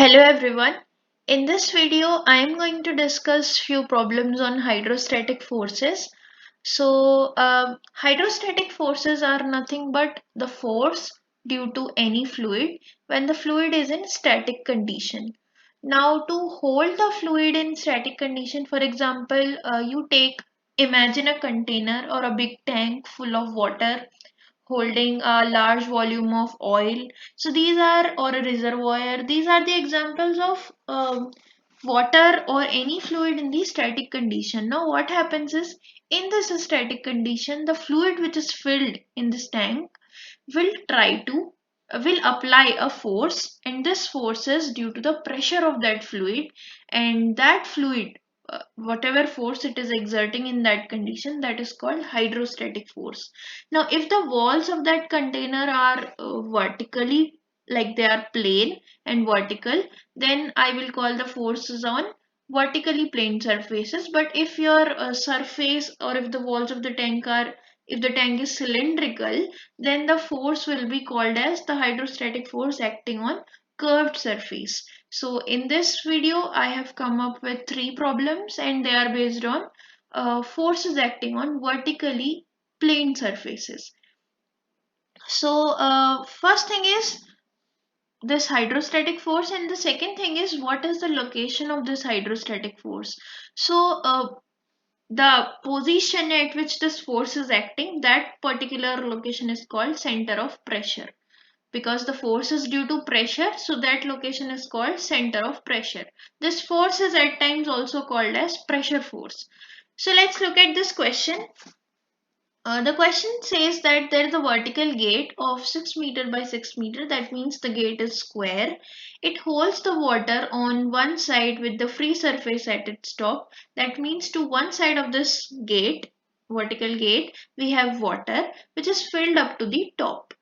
Hello everyone. In this video, I am going to discuss few problems on hydrostatic forces. Hydrostatic forces are nothing but the force due to any fluid when the fluid is in static condition. Now, to hold the fluid in static condition, for example, imagine a container or a big tank full of water holding a large volume of oil. So these are, or a reservoir, these are the examples of water or any fluid in the static condition. Now what happens is, in this static condition, the fluid which is filled in this tank will try to will apply a force, and this force is due to the pressure of that fluid, and that fluid, whatever force it is exerting in that condition, that is called hydrostatic force. Now if the walls of that container are vertically, like they are plane and vertical, then I will call the forces on vertically plane surfaces. But if your surface, or if the walls of the tank are, if the tank is cylindrical, then the force will be called as the hydrostatic force acting on curved surface. So in this video, I have come up with three problems, and they are based on forces acting on vertically plane surfaces. First thing is this hydrostatic force, and the second thing is what is the location of this hydrostatic force. The position at which this force is acting, that particular location is called center of pressure. Because the force is due to pressure, so that location is called center of pressure. This force is at times also called as pressure force. So let's look at this question. The question says that there is a vertical gate of 6 meter by 6 meter. That means the gate is square. It holds the water on one side with the free surface at its top. That means to one side of this gate, vertical gate, we have water which is filled up to the top,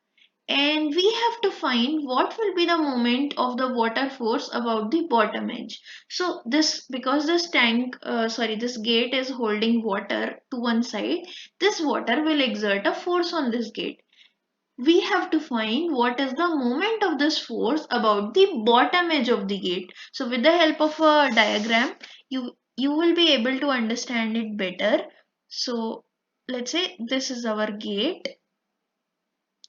and we have to find what will be the moment of the water force about the bottom edge. So this, because this gate is holding water to one side, this water will exert a force on this gate. We have to find what is the moment of this force about the bottom edge of the gate. So with the help of a diagram, you will be able to understand it better. So let's say this is our gate.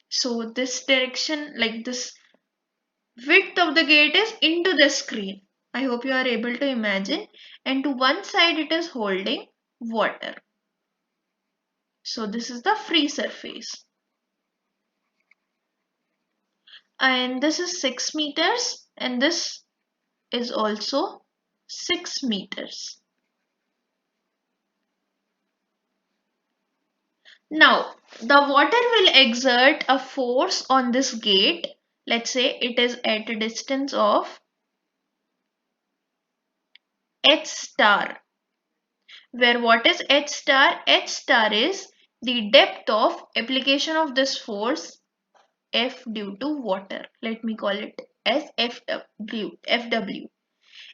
So this direction, like this width of the gate, is into the screen. I hope you are able to imagine. And to one side it is holding water. So this is the free surface. And this is 6 meters, and this is also 6 meters. Now the water will exert a force on this gate. Let's say it is at a distance of h star, where what is h star? H star is the depth of application of this force F due to water. Let me call it as FW.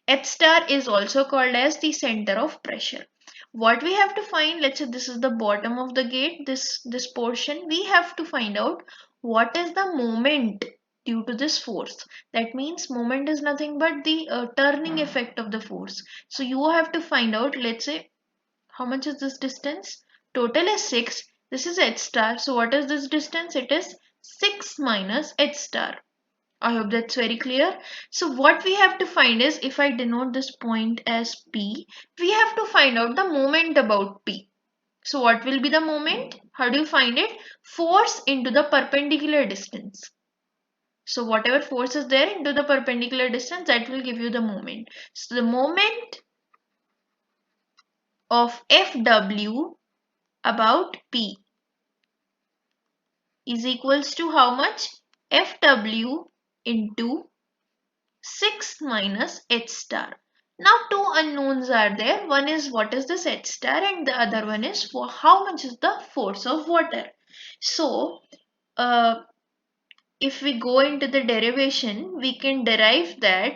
H star is also called as the center of pressure. What we have to find, let's say this is the bottom of the gate, this portion, we have to find out what is the moment due to this force. That means moment is nothing but the turning effect of the force. So you have to find out, let's say, how much is this distance? Total is 6. This is h star. So what is this distance? It is 6 minus h star. I hope that's very clear. So what we have to find is, if I denote this point as P, we have to find out the moment about P. So what will be the moment? How do you find it? Force into the perpendicular distance. So whatever force is there into the perpendicular distance, that will give you the moment. So the moment of Fw about P is equals to how much? Fw into 6 minus h star. Now two unknowns are there. One is what is this h star, and the other one is for how much is the force of water. So if we go into the derivation, we can derive that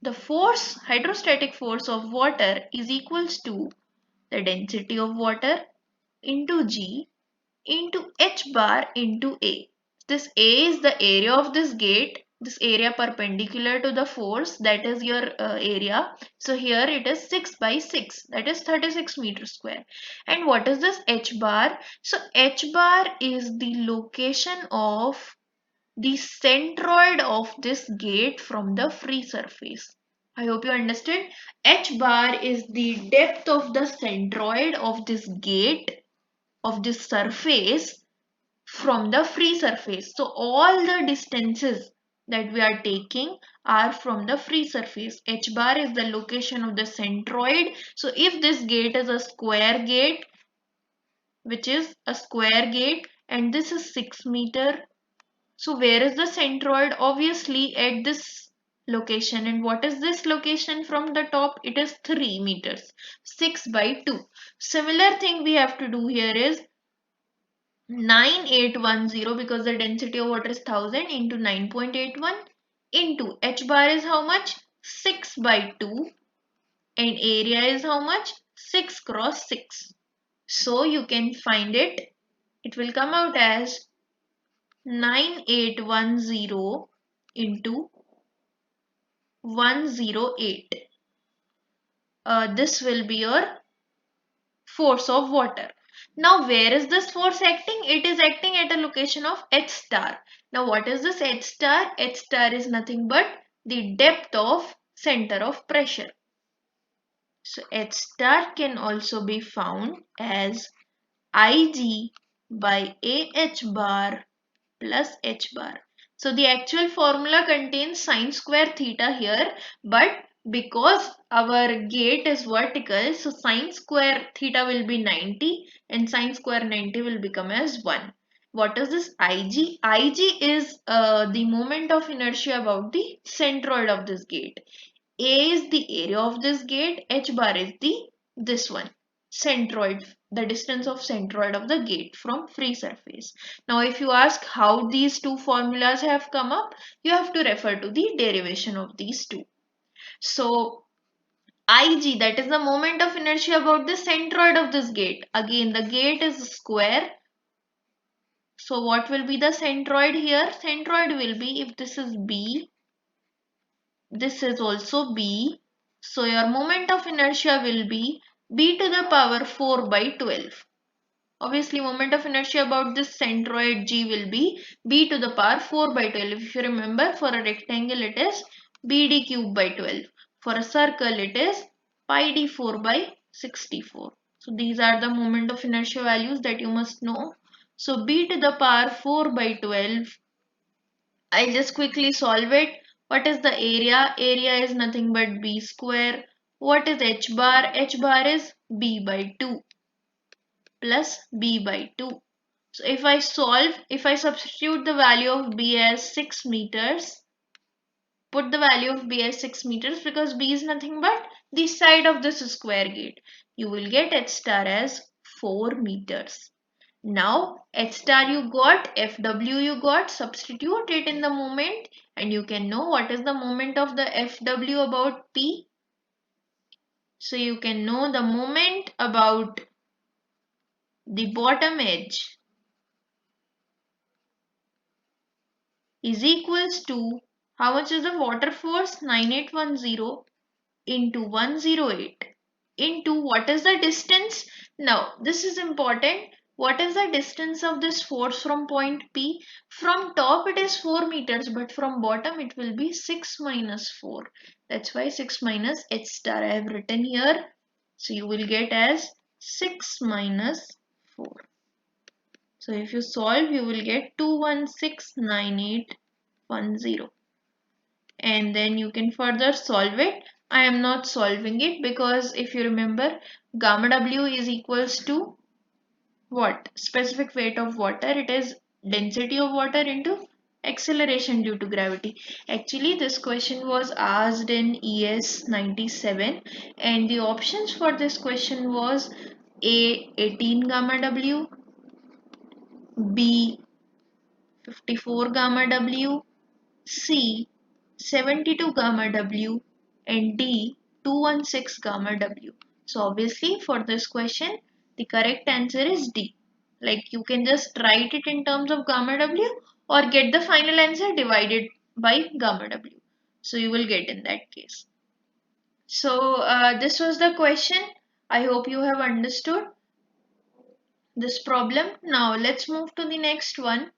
the force, hydrostatic force of water, is equals to the density of water into G into H bar into A. This A is the area of this gate, this area perpendicular to the force, that is your area. So here it is 6 by 6, that is 36 meters square. And what is this h bar? So h bar is the location of the centroid of this gate from the free surface. I hope you understood. H bar is the depth of the centroid of this gate of this surface from the free surface. So all the distances that we are taking are from the free surface. H bar is the location of the centroid. So if this gate is a square gate, which is a square gate, and this is 6 meter, so where is the centroid? Obviously at this location. And what is this location from the top? It is 3 meters, 6 by 2. Similar thing we have to do here is 9810, because the density of water is 1000 into 9.81 into h bar is how much? 6 by 2, and area is how much? 6 cross 6. So you can find it. It will come out as 9810 into 108. This will be your force of water. Now where is this force acting? It is acting at a location of H star. Now what is this H star? H star is nothing but the depth of center of pressure. So H star can also be found as Ig by AH bar plus H bar. So the actual formula contains sine square theta here, but because our gate is vertical, so sine square theta will be 90 and sine square 90 will become as 1. What is this Ig? Ig is the moment of inertia about the centroid of this gate. A is the area of this gate, H bar is this one, centroid, the distance of centroid of the gate from free surface. Now if you ask how these two formulas have come up, you have to refer to the derivation of these two. So Ig, that is the moment of inertia about the centroid of this gate. Again, the gate is square. So what will be the centroid here? Centroid will be, if this is B, this is also B. So your moment of inertia will be B to the power 4 by 12. Obviously, moment of inertia about this centroid G will be B to the power 4 by 12. If you remember, for a rectangle it is BD cube by 12. For a circle it is pi d 4 by 64. So these are the moment of inertia values that you must know. So B to the power 4 by 12. I'll just quickly solve it. What is the area? Area is nothing but B square. What is H bar? H bar is B by 2 plus B by 2. So if I solve, if I substitute the value of B as 6 meters, put the value of B as 6 meters, because B is nothing but the side of this square gate, you will get H star as 4 meters. Now H star you got, FW you got, substitute it in the moment and you can know what is the moment of the FW about P. So you can know the moment about the bottom edge is equals to, how much is the water force? 9810 into 108 into what is the distance? Now this is important. What is the distance of this force from point P? From top it is 4 meters, but from bottom it will be 6 minus 4. That's why 6 minus H star I have written here. So you will get as 6 minus 4. So if you solve, you will get 2169810. And then you can further solve it. I am not solving it because if you remember, gamma W is equals to what? Specific weight of water. It is density of water into acceleration due to gravity. Actually, this question was asked in ES 97 and the options for this question was A 18 gamma W, B 54 gamma W, C 72 gamma W, and D 216 gamma W. So obviously for this question the correct answer is D. Like you can just write it in terms of gamma W or get the final answer divided by gamma W. So you will get in that case. So this was the question. I hope you have understood this problem. Now let's move to the next one.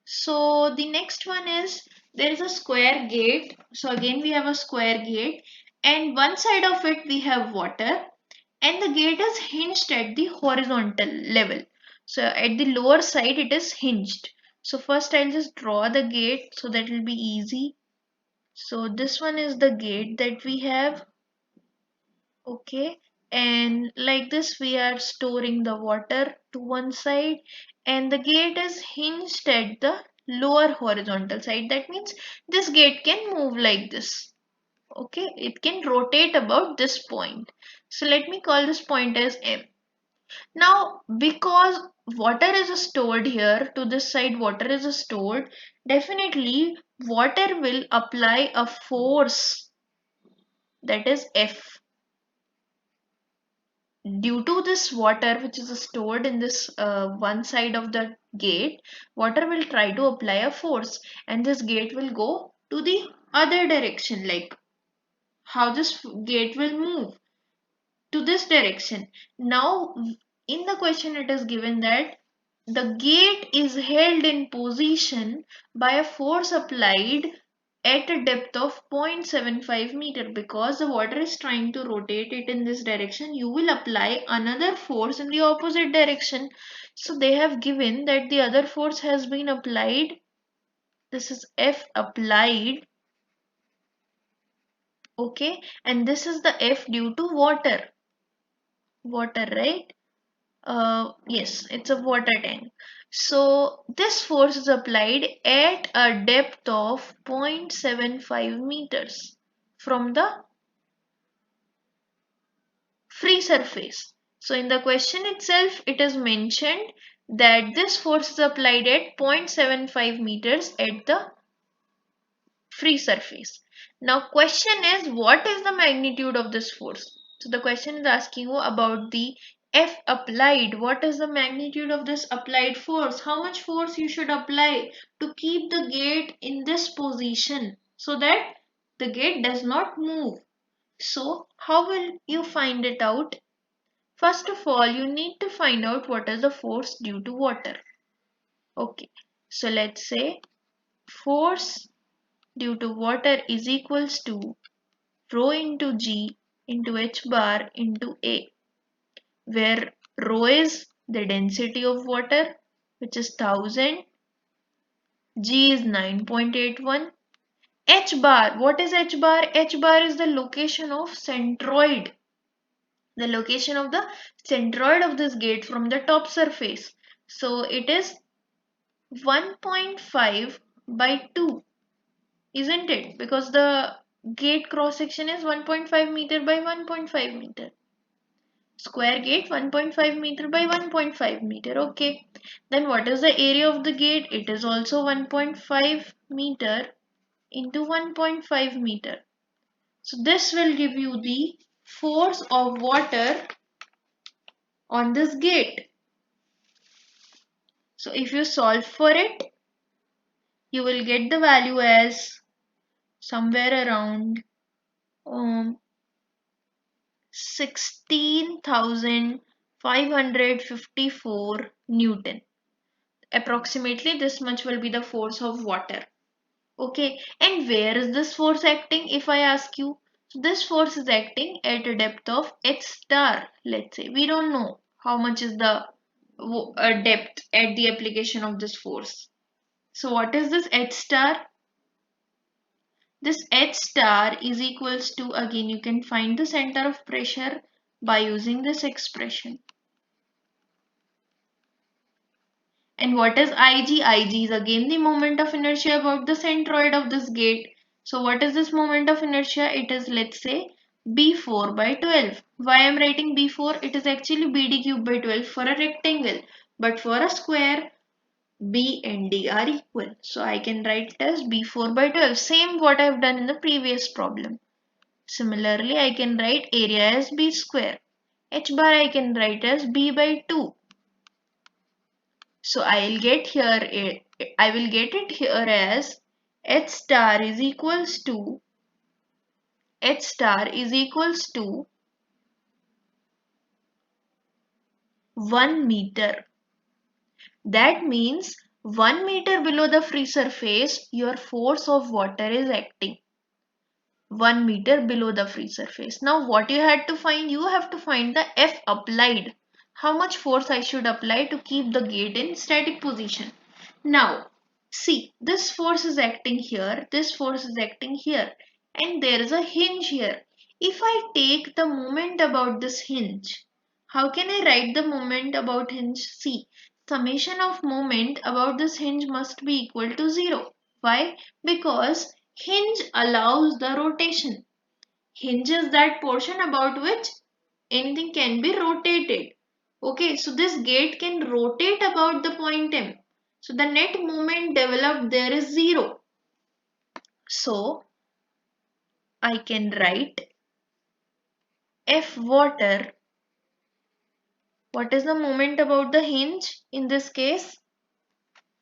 So the next one is there is a square gate. So again we have a square gate and one side of it we have water and the gate is hinged at the horizontal level. So at the lower side it is hinged. So first I'll just draw the gate so that will be easy. So this one is the gate that we have. Okay, and like this we are storing the water to one side and the gate is hinged at the lower horizontal side. That means this gate can move like this. Okay, it can rotate about this point. So let me call this point as M. Now because water is stored here, to this side water is stored, definitely water will apply a force, that is F. Due to this water which is stored in this one side of the gate, water will try to apply a force and this gate will go to the other direction, like how this gate will move to this direction. Now in the question it is given that the gate is held in position by a force applied at a depth of 0.75 meter. Because the water is trying to rotate it in this direction, you will apply another force in the opposite direction. So they have given that the other force has been applied. This is F applied. Okay, and this is the F due to water. Water, right? Yes, it's a water tank. So this force is applied at a depth of 0.75 meters from the free surface. So in the question itself, it is mentioned that this force is applied at 0.75 meters at the free surface. Now question is, what is the magnitude of this force? So the question is asking you about the F applied. What is the magnitude of this applied force? How much force you should apply to keep the gate in this position so that the gate does not move? So how will you find it out? First of all, you need to find out what is the force due to water. Okay, so let's say force due to water is equals to rho into G into H bar into A, where rho is the density of water, which is 1000, G is 9.81, H bar, what is H bar? H bar is the location of centroid, the location of the centroid of this gate from the top surface. So it is 1.5 by 2, isn't it? Because the gate cross section is 1.5 meter by 1.5 meter. Square gate 1.5 meter by 1.5 meter. Okay. Then what is the area of the gate? It is also 1.5 meter into 1.5 meter. So this will give you the force of water on this gate. So if you solve for it, you will get the value as somewhere around 16,554 Newton. Approximately this much will be the force of water. Okay, and where is this force acting if I ask you? So this force is acting at a depth of h star. Let's say we don't know how much is the depth at the application of this force. So what is this h star? This H star is equals to, again you can find the center of pressure by using this expression. And what is Ig? Ig is again the moment of inertia about the centroid of this gate. So what is this moment of inertia? It is, let's say, B4 by 12. Why I am writing B4? It is actually BD cube by 12 for a rectangle. But for a square, B and D are equal. So I can write it as B4 by 12. Same what I have done in the previous problem. Similarly, I can write area as B square. H bar I can write as B by 2. So I'll get here I will get it here as H star is equals to 1 meter. That means 1 meter below the free surface, your force of water is acting. 1 meter below the free surface. Now what you had to find? You have to find the F applied. How much force I should apply to keep the gate in static position. Now see, this force is acting here, this force is acting here, and there is a hinge here. If I take the moment about this hinge, how can I write the moment about hinge? See, summation of moment about this hinge must be equal to 0. Why? Because hinge allows the rotation. Hinge is that portion about which anything can be rotated. Okay, so this gate can rotate about the point M. So the net moment developed there is 0. So I can write F water. What is the moment about the hinge in this case?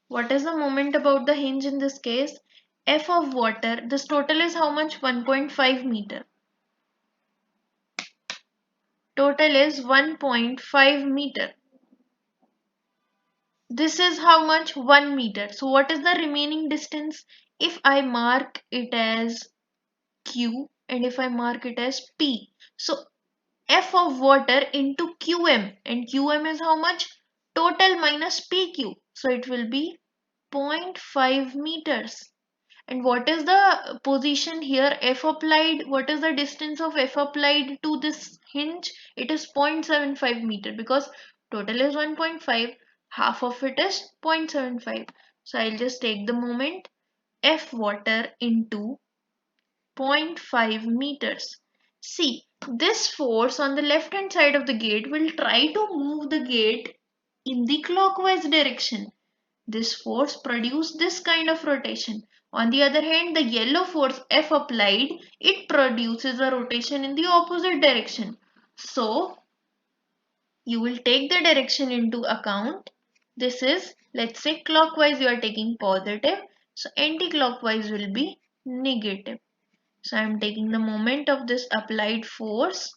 What is the moment about the hinge in this case? F of water. This total is how much? 1.5 meter. Total is 1.5 meter. This is how much? 1 meter. So what is the remaining distance? If I mark it as Q and if I mark it as P. So F of water into QM, and QM is how much? Total minus PQ. So it will be 0.5 meters. And what is the position here? F applied. What is the distance of F applied to this hinge? It is 0.75 meter because total is 1.5. Half of it is 0.75. So I'll just take the moment F water into 0.5 meters. See, this force on the left hand side of the gate will try to move the gate in the clockwise direction. This force produces this kind of rotation. On the other hand, the yellow force F applied, it produces a rotation in the opposite direction. So, you will take the direction into account. This is, let's say clockwise you are taking positive. So, anti-clockwise will be negative. So, I am taking the moment of this applied force.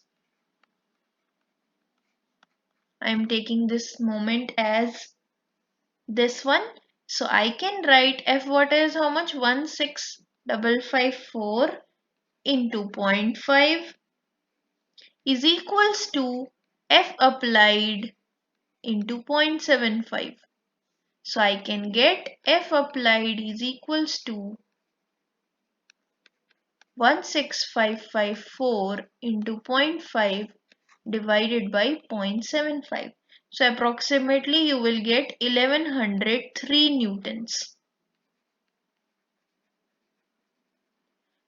I am taking this moment as this one. So I can write F water is how much? 16554 into 0.5 is equals to F applied into 0.75. So I can get F applied is equals to 16554 into 0.5 divided by 0.75. So approximately you will get 1103 newtons.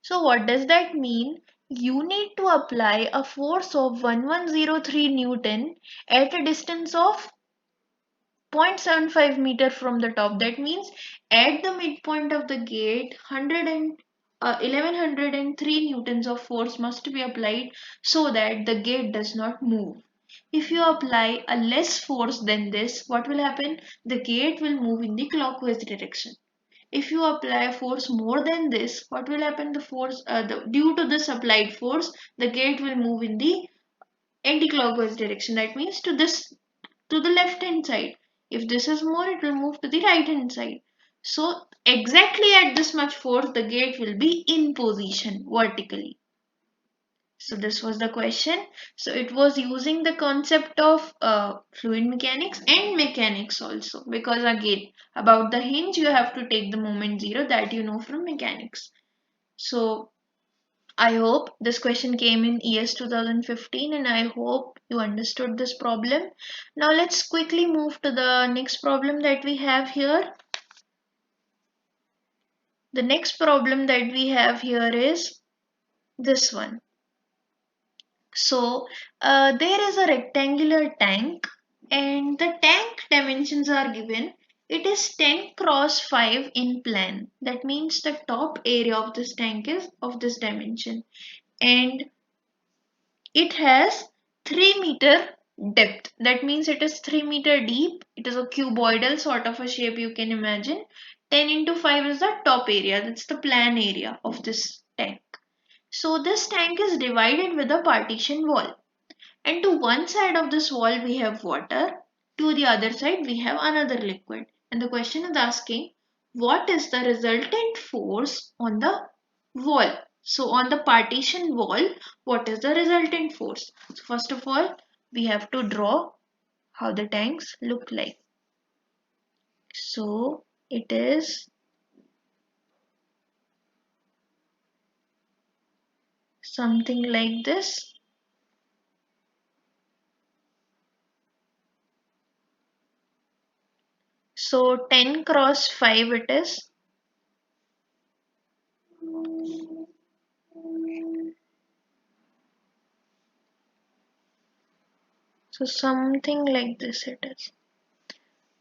So what does that mean? You need to apply a force of 1103 Newton at a distance of 0.75 meter from the top. That means at the midpoint of the gate 1103 newtons of force must be applied so that the gate does not move. If you apply a less force than this, what will happen? The gate will move in the clockwise direction. If you apply a force more than this, what will happen? The force due to this applied force, the gate will move in the anti-clockwise direction. That means to the left hand side. If this is more, it will move to the right hand side. So exactly at this much force, the gate will be in position vertically. So this was the question. So it was using the concept of fluid mechanics and mechanics also, because again about the hinge you have to take the moment 0 that you know from mechanics. So I hope this question came in ES 2015 and I hope you understood this problem. Now let's quickly move to the next problem that we have here. The next problem that we have here is this one. So there is a rectangular tank and the tank dimensions are given. It is 10 cross 5 in plan. That means the top area of this tank is of this dimension and it has 3 meter depth. That means it is 3 meter deep. It is a cuboidal sort of a shape you can imagine. 10 into 5 is the top area. That's the plan area of this tank. So this tank is divided with a partition wall. And to one side of this wall we have water. To the other side we have another liquid. And the question is asking, what is the resultant force on the wall? So on the partition wall, what is the resultant force? So first of all, we have to draw how the tanks look like. So it is something like this. So 10 cross 5 it is. So something like this it is.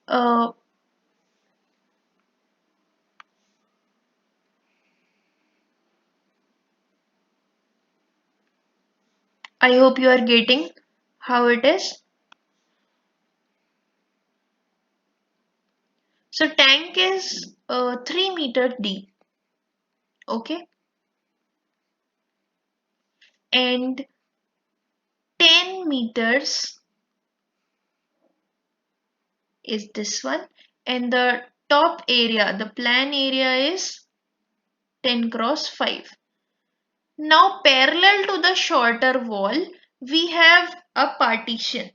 Uh, I hope you are getting how it is. So tank is 3 meter deep. Okay. And 10 meters is this one. And the top area, the plan area is 10 cross 5. Now parallel to the shorter wall, we have a partition.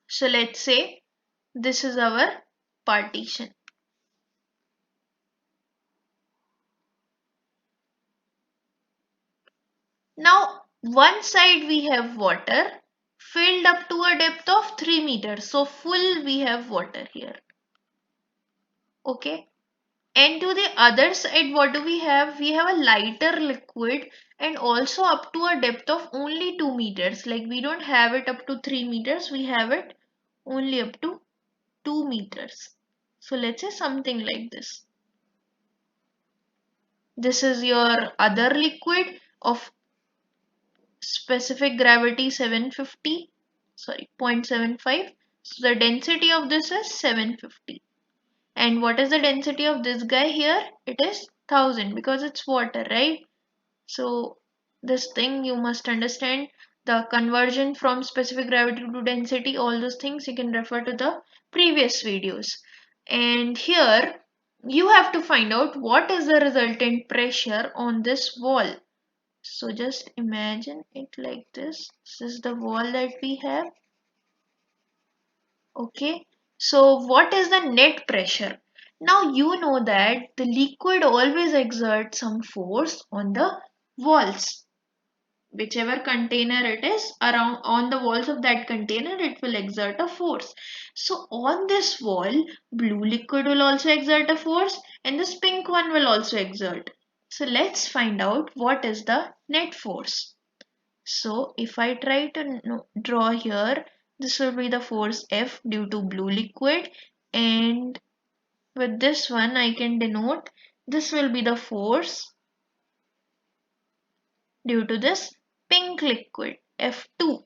So let's say this is our partition. Now one side we have water filled up to a depth of 3 meters. So full we have water here. Okay. And to the other side, what do we have? We have a lighter liquid and also up to a depth of only 2 meters. Like we don't have it up to 3 meters, we have it only up to 2 meters. So let's say something like this. This is your other liquid of specific gravity 750, sorry, 0.75. So the density of this is 750. And what is the density of this guy here? It is 1000 because it's water, right? So this thing you must understand, the conversion from specific gravity to density, all those things you can refer to the previous videos. And here you have to find out what is the resultant pressure on this wall. So just imagine it like this. This is the wall that we have. Okay. So what is the net pressure? Now you know that the liquid always exerts some force on the walls. Whichever container it is, around on the walls of that container it will exert a force. So on this wall, blue liquid will also exert a force and this pink one will also exert. So let's find out what is the net force. So if I try to draw here, this will be the force F due to blue liquid, and with this one I can denote this will be the force due to this pink liquid F2.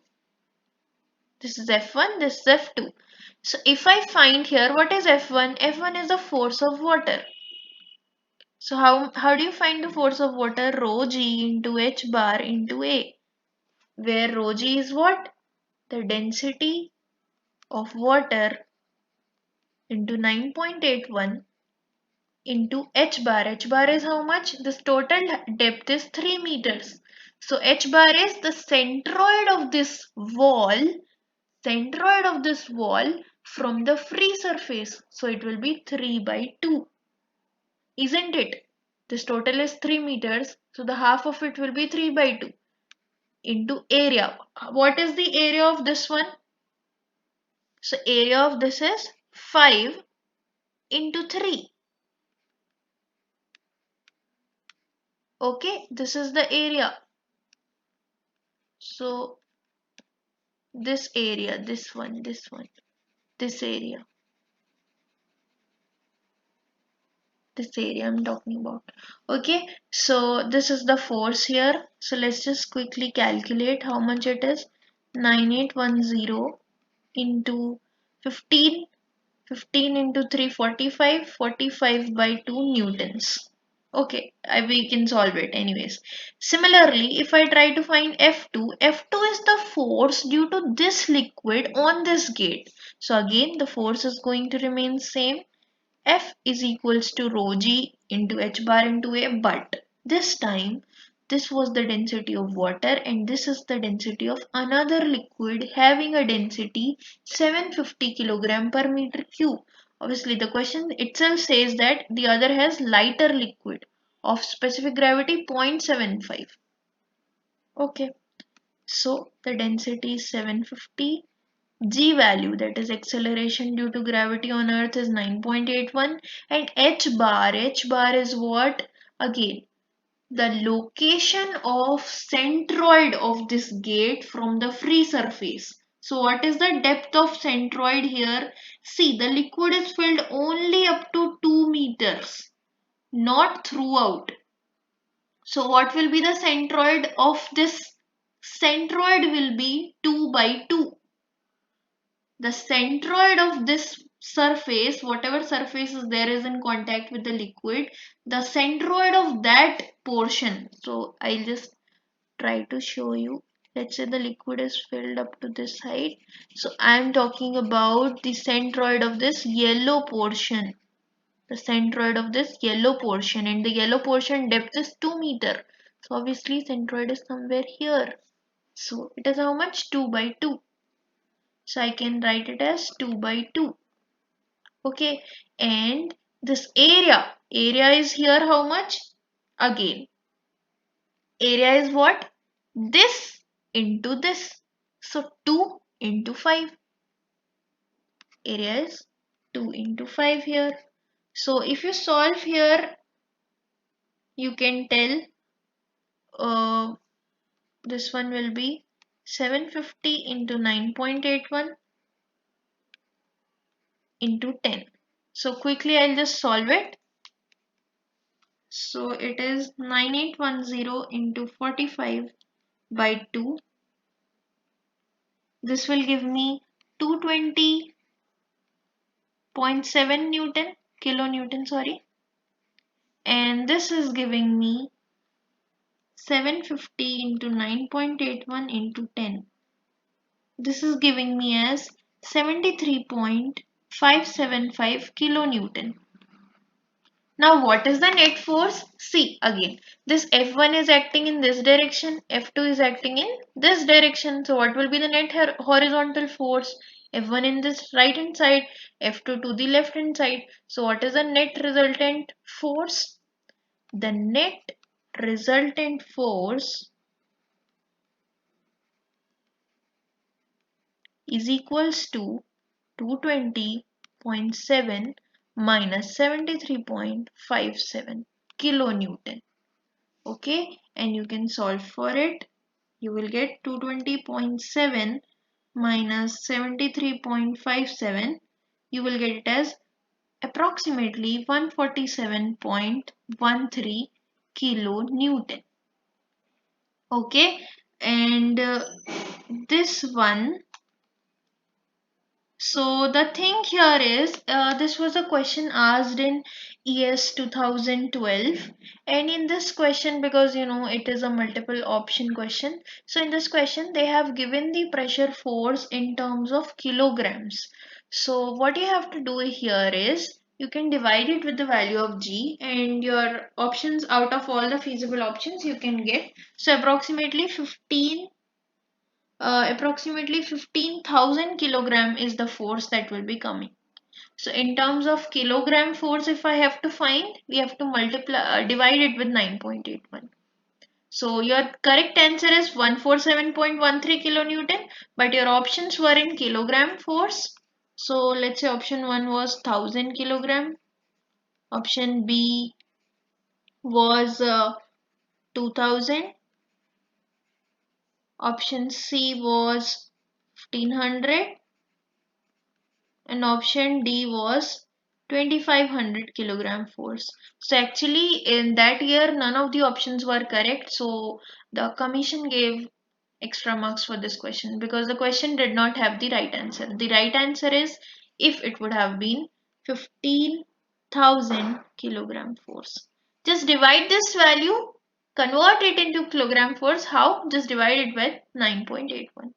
This is F1, this is F2. So if I find here what is F1? F1 is the force of water. So how do you find the force of water? Rho G into H bar into A. Where rho G is what? The density of water into 9.81 into H bar. H bar is how much? This total depth is 3 meters. So H bar is the centroid of this wall, from the free surface. So it will be 3 by 2. Isn't it? This total is 3 meters. So the half of it will be 3 by 2 into area. What is the area of this one? So area of this is 5 into 3. Okay, this is the area. So this area, this one, this area. This area I'm talking about. Okay, so this is the force here. So let's just quickly calculate how much it is. 9810 into 15, 15 into 3, 45, 45 by 2 newtons. Okay, we can solve it anyways. Similarly, if I try to find F2, F2 is the force due to this liquid on this gate. So again, the force is going to remain same. F is equals to rho g into h bar into A, but this time this was the density of water and this is the density of another liquid having a density 750 kilogram per meter cube. Obviously the question itself says that the other has lighter liquid of specific gravity 0.75. Okay, so the density is 750. G value, that is acceleration due to gravity on earth, is 9.81, and h bar is what? Again, the location of centroid of this gate from the free surface. So what is the depth of centroid here? See, the liquid is filled only up to 2 meters, not throughout. So what will be the centroid of this? Centroid will be 2 by 2. The centroid of this surface, whatever surface is there is in contact with the liquid, the centroid of that portion. So I'll just try to show you. Let's say the liquid is filled up to this height. So I'm talking about the centroid of this yellow portion. The centroid of this yellow portion, and the yellow portion depth is 2 meter. So obviously centroid is somewhere here. So it is how much? 2 by 2. So I can write it as 2 by 2. Okay, and this area is here how much? Again, area is what? This into this. So 2 into 5. Area is 2 into 5 here. So if you solve here, you can tell this one will be 750 into 9.81 into 10. So quickly I'll just solve it. So it is 9810 into 45 by 2. This will give me 220.7 Newton, kilonewton, sorry. And this is giving me 750 into 9.81 into 10. This is giving me as 73.575 kilonewton. Now what is the net force? See again, this F1 is acting in this direction, F2 is acting in this direction. So what will be the net horizontal force? F1 in this right hand side, F2 to the left hand side. So what is the net resultant force? The net resultant force is equals to 220.7 minus 73.57 kilonewton. Okay, and you can solve for it. You will get 220.7 minus 73.57. You will get it as approximately 147.13 kilonewton. Okay, and this one. So the thing here is, this was a question asked in ES 2012, and in this question, because you know it is a multiple option question, so in this question they have given the pressure force in terms of kilograms. So what you have to do here is, you can divide it with the value of G, and your options out of all the feasible options you can get. So approximately 15,000 kilogram is the force that will be coming. So in terms of kilogram force, if I have to find, we have to divide it with 9.81. So your correct answer is 147.13 kilonewton, but your options were in kilogram force. So let's say option 1 was 1000 kilogram, option B was 2000, option C was 1500, and option D was 2500 kilogram force. So actually in that year none of the options were correct. So the commission gave extra marks for this question because the question did not have the right answer. The right answer is if it would have been 15,000 kilogram force. Just divide this value, convert it into kilogram force. How? Just divide it with 9.81.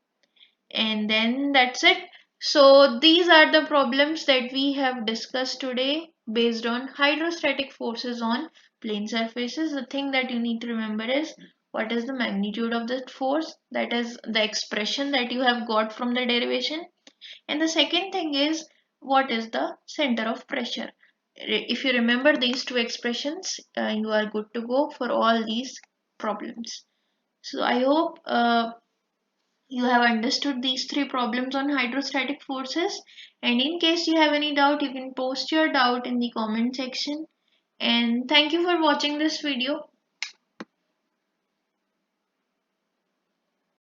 And then that's it. So these are the problems that we have discussed today based on hydrostatic forces on plane surfaces. The thing that you need to remember is what is the magnitude of the force, that is the expression that you have got from the derivation, and the second thing is what is the center of pressure. If you remember these two expressions, you are good to go for all these problems. So I hope you have understood these three problems on hydrostatic forces, and in case you have any doubt you can post your doubt in the comment section. And thank you for watching this video.